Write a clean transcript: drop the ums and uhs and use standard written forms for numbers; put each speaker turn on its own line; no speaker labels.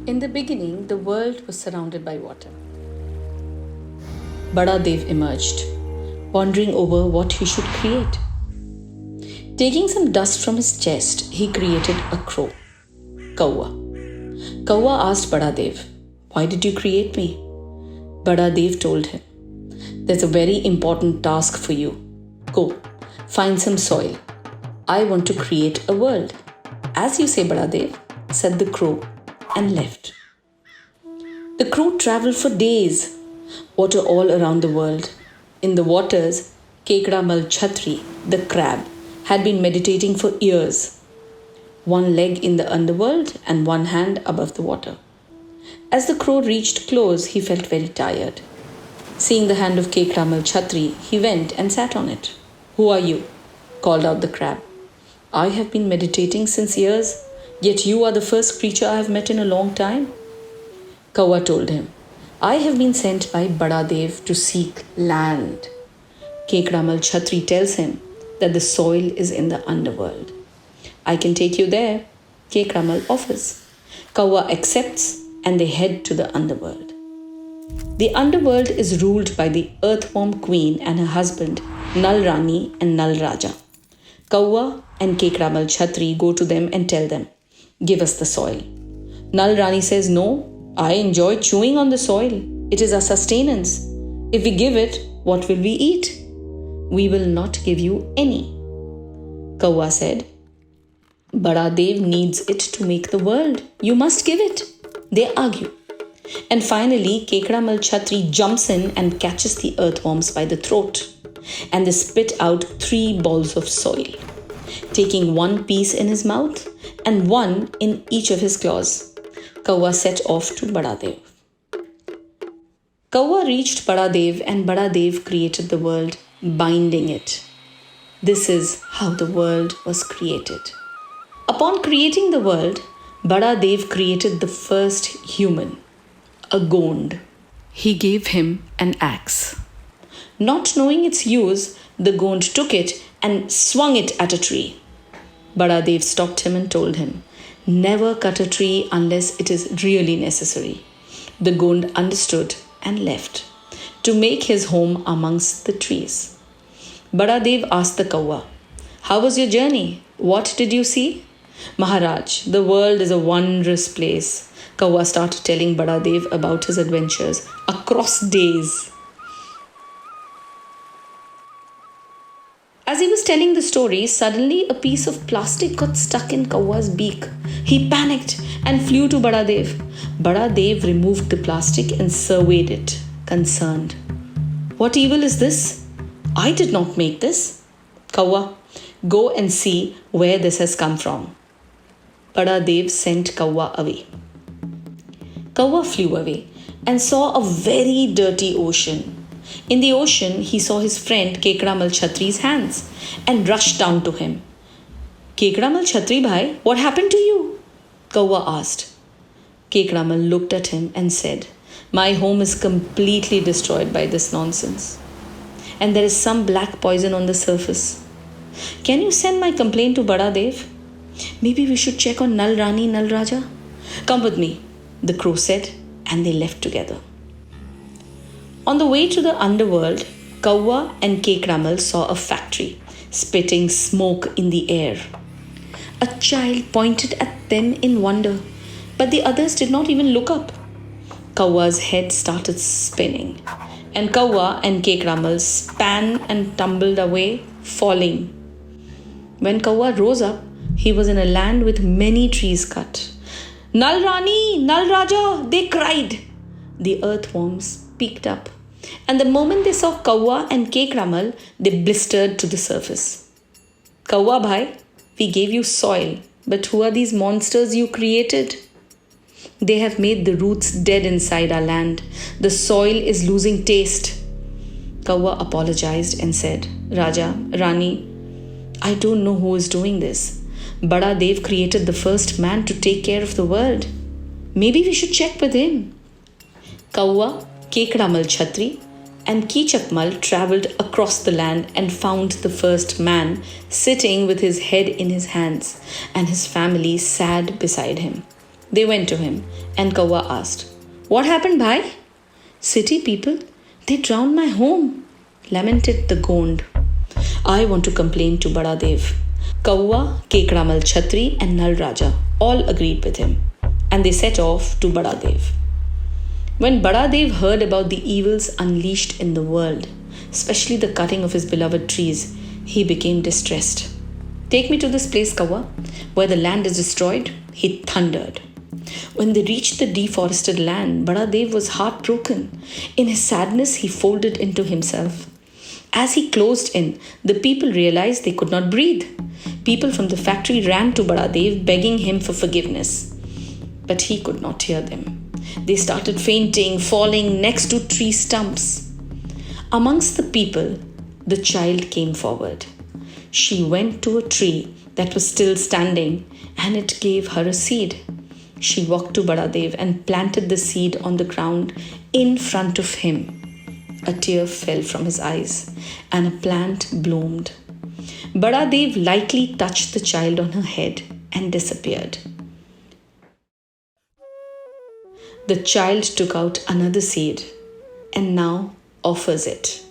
In the beginning, the world was surrounded by water. Bada Dev emerged, pondering over what he should create. Taking some dust from his chest, he created a crow, Kaua. Kaua asked Bada Dev, "Why did you create me?" Bada Dev told him, "There's a very important task for you. Go, find some soil. I want to create a world." "As you say, Bada Dev," said the crow and left. The crow traveled for days, water all around the world. In the waters, Kekramal Chhatri, the crab, had been meditating for years, one leg in the underworld and one hand above the water. As the crow reached close, he felt very tired. Seeing the hand of Kekramal Chhatri, he went and sat on it. "Who are you?" called out the crab. "I have been meditating since years, yet you are the first creature I have met in a long time." Kaua told him, "I have been sent by Bada Dev to seek land." Kekramal Chhatri tells him that the soil is in the underworld. "I can take you there," Kekramal offers. Kaua accepts and they head to the underworld. The underworld is ruled by the earthworm queen and her husband, Nal Rani and Nal Raja. Kaua and Kekramal Chhatri go to them and tell them, "Give us the soil." Nal Rani says, "No, I enjoy chewing on the soil. It is our sustenance. If we give it, what will we eat? We will not give you any." Kaua said, "Bada Dev needs it to make the world. You must give it." They argue. And finally, Kekramal Chhatri jumps in and catches the earthworms by the throat. And they spit out 3 balls of soil, taking one piece in his mouth and one in each of his claws. Kaua set off to Bada Dev. Kaua reached Bada Dev and Bada Dev created the world, binding it. This is how the world was created. Upon creating the world, Bada Dev created the first human, a Gond. He gave him an axe. Not knowing its use, the Gond took it and swung it at a tree. Bada Dev stopped him and told him, "Never cut a tree unless it is really necessary." The Gond understood and left to make his home amongst the trees. Bada Dev asked the Kaua, "How was your journey? What did you see?" "Maharaj, the world is a wondrous place." Kaua started telling Bada Dev about his adventures across days. As he was telling the story, suddenly a piece of plastic got stuck in Kaua's beak. He panicked and flew to Bada Dev. Bada Dev removed the plastic and surveyed it, concerned. "What evil is this? I did not make this." "Kaua, go and see where this has come from." Bada Dev sent Kaua away. Kaua flew away and saw a very dirty ocean. In the ocean, he saw his friend Kekramal Chhatri's hands and rushed down to him. "Kekramal Chhatri bhai, what happened to you?" Kaua asked. Kekramal looked at him and said, "My home is completely destroyed by this nonsense. And there is some black poison on the surface. Can you send my complaint to Bada Dev? Maybe we should check on Nal Rani, Nal Raja." "Come with me," the crow said, and they left together. On the way to the underworld, Kaua and Kekramal saw a factory, spitting smoke in the air. A child pointed at them in wonder, but the others did not even look up. Kaua's head started spinning, and Kaua and Kekramal span and tumbled away, falling. When Kaua rose up, he was in a land with many trees cut. "Nal Rani, Nal Raja," they cried. The earthworms peeked up, and the moment they saw Kaua and Kekramal, they blistered to the surface. "Kaua bhai, we gave you soil, but who are these monsters you created? They have made the roots dead inside our land. The soil is losing taste." Kaua apologized and said, "Raja, Rani, I don't know who is doing this. Bada Dev created the first man to take care of the world. Maybe we should check with him." Kaua, Kekramal Chhatri, and Kichakmal travelled across the land and found the first man sitting with his head in his hands and his family sad beside him. They went to him, and Kawa asked, "What happened, bhai?" "City people, they drowned my home," lamented the Gond. "I want to complain to Bada Dev." Kawa, Kekramal Chhatri, and Nal Raja all agreed with him, and they set off to Bada Dev. When Bada Dev heard about the evils unleashed in the world, especially the cutting of his beloved trees, he became distressed. "Take me to this place, Kawa, where the land is destroyed," he thundered. When they reached the deforested land, Bada Dev was heartbroken. In his sadness, he folded into himself. As he closed in, the people realized they could not breathe. People from the factory ran to Bada Dev, begging him for forgiveness. But he could not hear them. They started fainting, falling next to tree stumps. Amongst the people, the child came forward. She went to a tree that was still standing, and it gave her a seed. She walked to Bada Dev and planted the seed on the ground in front of him. A tear fell from his eyes, and a plant bloomed. Bada Dev lightly touched the child on her head and disappeared. The child took out another seed and now offers it.